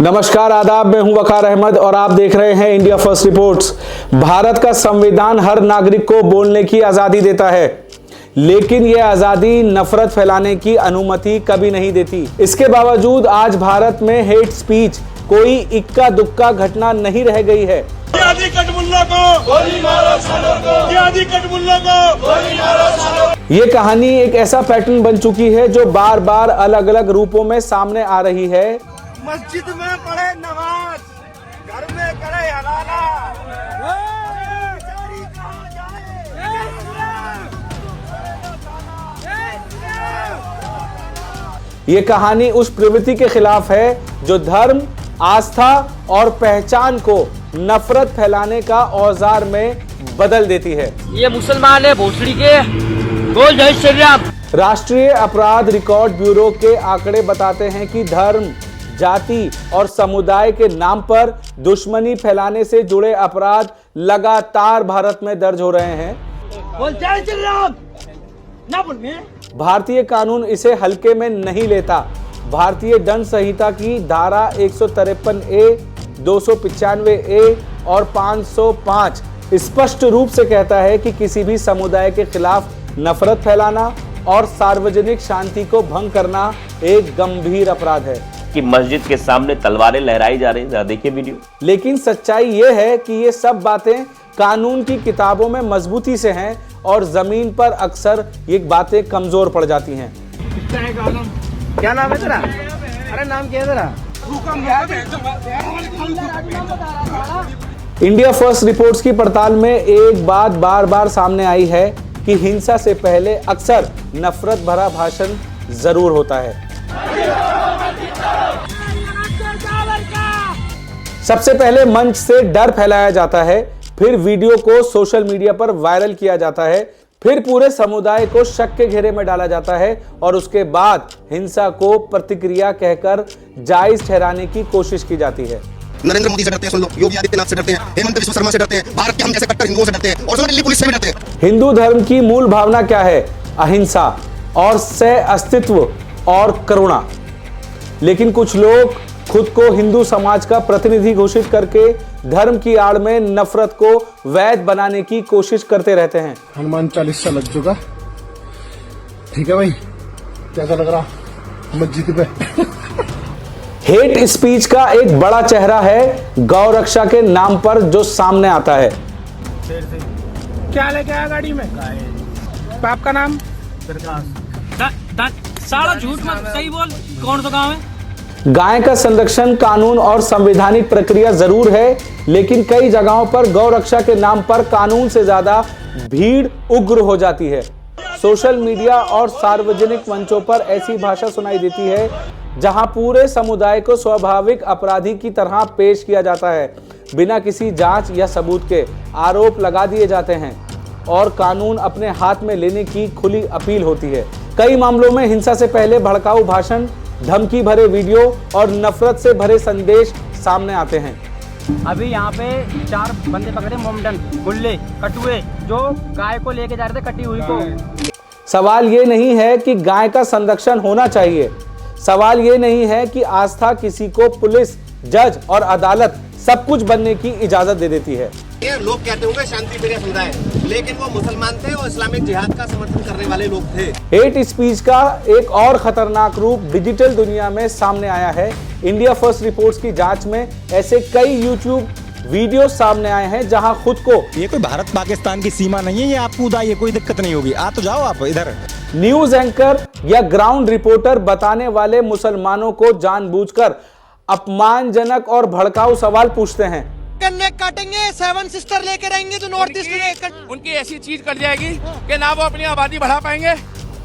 नमस्कार, आदाब। मैं हूं वकार अहमद और आप देख रहे हैं इंडिया फर्स्ट रिपोर्ट्स। भारत का संविधान हर नागरिक को बोलने की आजादी देता है, लेकिन यह आजादी नफरत फैलाने की अनुमति कभी नहीं देती। इसके बावजूद आज भारत में हेट स्पीच कोई इक्का दुक्का घटना नहीं रह गई है। ये कहानी एक ऐसा पैटर्न बन चुकी है जो बार बार अलग अलग रूपों में सामने आ रही है। मस्जिद में पढ़े नमाज, घर में करे हलाला। ये कहानी उस प्रवृत्ति के खिलाफ है जो धर्म, आस्था और पहचान को नफरत फैलाने का औजार में बदल देती है। ये मुसलमान है भोसड़ी के, बोल जय श्री राम। राष्ट्रीय अपराध रिकॉर्ड ब्यूरो के आंकड़े बताते हैं कि धर्म, जाति और समुदाय के नाम पर दुश्मनी फैलाने से जुड़े अपराध लगातार भारत में दर्ज हो रहे हैं। बोल जय श्री राम ना बोल में। भारतीय कानून इसे हल्के में नहीं लेता। भारतीय दंड संहिता की धारा 153A, 295A और 505 स्पष्ट रूप से कहता है कि किसी भी समुदाय के खिलाफ नफरत फैलाना और सार्वजनिक शांति को भंग करना एक गंभीर अपराध है। कि मस्जिद के सामने तलवारें लहराई जा रही हैं, देखिए वीडियो। लेकिन सच्चाई ये है कि ये सब बातें कानून की किताबों में मजबूती से हैं और जमीन पर अक्सर ये बातें कमजोर पड़ जाती हैं। क्या नाम है तेरा? अरे नाम क्या है तेरा? इंडिया फर्स्ट रिपोर्ट्स की पड़ताल में एक बात बार बार सामने आई है कि हिंसा से पहले अक्सर नफरत भरा भाषण जरूर होता है। सबसे पहले मंच से डर फैलाया जाता है, फिर वीडियो को सोशल मीडिया पर वायरल किया जाता है, फिर पूरे समुदाय को शक के घेरे में डाला जाता है और उसके बाद हिंसा को प्रतिक्रिया कहकर जायज ठहराने की कोशिश की जाती है। नरेंद्र मोदी से डरते हैं, सुन लो, योगी आदित्यनाथ से डरते हैं, हेमंत बिस्वा शर्मा से डरते हैं, भारत के हम जैसे कट्टर हिंदुओं से डरते हैं और दिल्ली पुलिस से भी डरते हैं। हिंदू धर्म की मूल भावना क्या है? अहिंसा और सह अस्तित्व और करुणा। लेकिन कुछ लोग खुद को हिंदू समाज का प्रतिनिधि घोषित करके धर्म की आड़ में नफरत को वैध बनाने की कोशिश करते रहते हैं। हनुमान 40 लग चुका। ठीक है भाई, कैसा लग रहा मस्जिद पे? हेट स्पीच का एक बड़ा चेहरा है गौ रक्षा के नाम पर जो सामने आता है। क्या लेके आया गाड़ी में? बाप का नाम? साला झूठ मत, सही बोल। कौन सा गाँव है? गाय का संरक्षण कानून और संवैधानिक प्रक्रिया जरूर है, लेकिन कई जगहों पर गौ रक्षा के नाम पर कानून से ज्यादा भीड़ उग्र हो जाती है। सोशल मीडिया और सार्वजनिक मंचों पर ऐसी भाषा सुनाई देती है जहां पूरे समुदाय को स्वाभाविक अपराधी की तरह पेश किया जाता है। बिना किसी जांच या सबूत के आरोप लगा दिए जाते हैं और कानून अपने हाथ में लेने की खुली अपील होती है। कई मामलों में हिंसा से पहले भड़काऊ भाषण, धमकी भरे वीडियो और नफरत से भरे संदेश सामने आते हैं। अभी यहाँ पे 4 बंदे पकड़े, मोमडन, गुल्ले, कटुए, जो गाय को लेके जा रहे थे कटी हुई को। सवाल ये नहीं है कि गाय का संरक्षण होना चाहिए। सवाल ये नहीं है कि आस्था किसी को पुलिस, जज और अदालत सब कुछ बनने की इजाजत दे देती है। ये लोग कहते होंगे शांति प्रिय समुदाय, लेकिन वो मुसलमान थे और इस्लामिक जिहाद का समर्थन करने वाले लोग थे। हेट स्पीच का एक और खतरनाक रूप डिजिटल दुनिया में सामने आया है। इंडिया फर्स्ट रिपोर्ट्स की जांच में ऐसे कई यूट्यूब वीडियो सामने आए हैं जहां खुद को, ये कोई भारत पाकिस्तान की सीमा नहीं है, ये आप कूदा, ये कोई दिक्कत नहीं होगी, आ तो जाओ आप इधर। न्यूज एंकर या ग्राउंड रिपोर्टर बताने वाले मुसलमानों को जानबूझकर अपमानजनक और भड़काऊ सवाल पूछते हैं। कन्ने काटेंगे, 7 सिस्टर लेके रहेंगे तो नॉर्थ ईस्ट में उनकी ऐसी चीज कर जाएगी कि ना वो अपनी आबादी बढ़ा पाएंगे।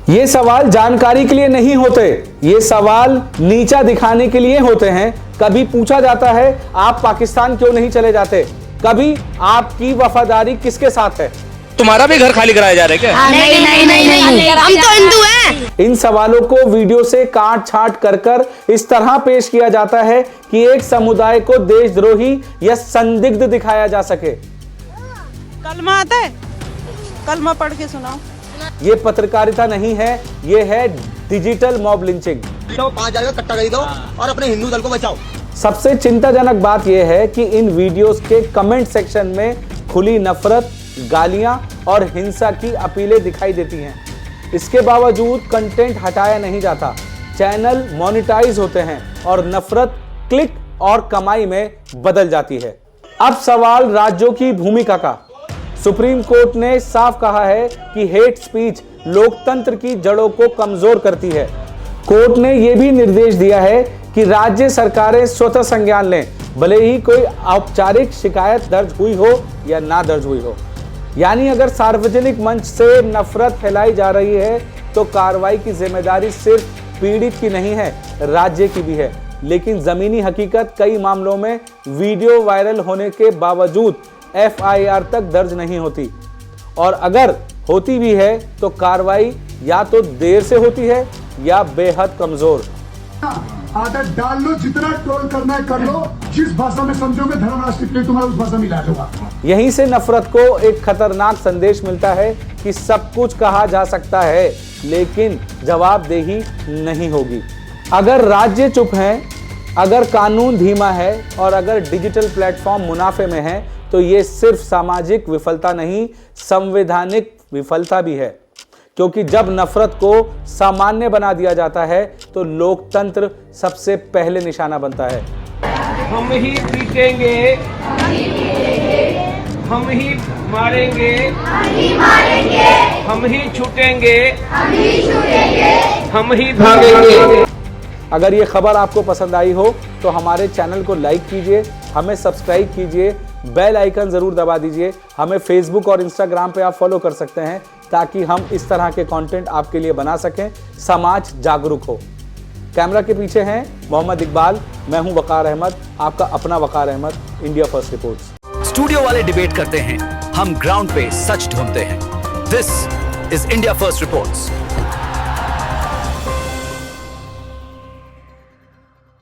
ये सवाल जानकारी के लिए नहीं होते, ये सवाल नीचा दिखाने के लिए होते हैं। कभी पूछा जाता है आप पाकिस्तान क्यों नहीं चले जाते, कभी आपकी वफादारी किसके साथ है। तुम्हारा भी घर खाली कराया जा रहा है क्या? नहीं, हम तो हिंदू हैं। इन सवालों को वीडियो से काट छांट कर इस तरह पेश किया जाता है कि एक समुदाय को देशद्रोही या संदिग्ध दिखाया जा सके। कलमा आता है? कलमा पढ़ के सुनाओ। ये पत्रकारिता नहीं है, ये है डिजिटल मॉब लिंचिंग। 5,000 का कट्टा खरीदो और अपने हिंदू दल को बचाओ। सबसे चिंताजनक बात यह है कि इन वीडियोस के कमेंट सेक्शन में खुली नफरत, गालियां और हिंसा की अपीलें दिखाई देती हैं। इसके बावजूद कंटेंट हटाया नहीं जाता, चैनल मोनेटाइज होते हैं और नफरत क्लिक और कमाई में बदल जाती है। अब सवाल राज्यों की भूमिका का। सुप्रीम कोर्ट ने साफ कहा है कि हेट स्पीच लोकतंत्र की जड़ों को कमजोर करती है। कोर्ट ने यह भी निर्देश दिया है कि राज्य सरकारें स्वतः संज्ञान लें, भले ही कोई औपचारिक शिकायत दर्ज हुई हो या ना दर्ज हुई हो। यानी अगर सार्वजनिक मंच से नफरत फैलाई जा रही है तो कार्रवाई की जिम्मेदारी सिर्फ पीड़ित की नहीं है, राज्य की भी है। लेकिन जमीनी हकीकत कई मामलों में वीडियो वायरल होने के बावजूद FIR तक दर्ज नहीं होती, और अगर होती भी है तो कार्रवाई या तो देर से होती है या बेहद कमजोर। आदत डाल लो, जितना ट्रोल करना है कर लो, जिस भाषा में समझोगे धर्मराष्ट्र के लिए तुम्हारा उस भाषा में इलाज होगा। यहीं से नफरत को एक खतरनाक संदेश मिलता है कि सब कुछ कहा जा सकता है लेकिन जवाबदेही नहीं होगी। अगर राज्य चुप हैं, अगर कानून धीमा है और अगर डिजिटल प्लेटफॉर्म मुनाफे में है तो ये सिर्फ सामाजिक विफलता नहीं, संवैधानिक विफलता भी है। क्योंकि जब नफरत को सामान्य बना दिया जाता है तो लोकतंत्र सबसे पहले निशाना बनता है। हम ही पीटेंगे, हम ही मारेंगे, हम ही छूटेंगे, हम ही भागेंगे। अगर ये खबर आपको पसंद आई हो तो हमारे चैनल को लाइक कीजिए, हमें सब्सक्राइब कीजिए, बेल आइकन जरूर दबा दीजिए। हमें फेसबुक और इंस्टाग्राम पे आप फॉलो कर सकते हैं ताकि हम इस तरह के कंटेंट आपके लिए बना सकें, समाज जागरूक हो। कैमरा के पीछे हैं मोहम्मद इकबाल, मैं हूं वकार अहमद, आपका अपना Waqar Ahmed, India first reports. Studio वाले डिबेट करते हैं, हम ग्राउंड पे सच ढूंढते हैं। This is India first reports.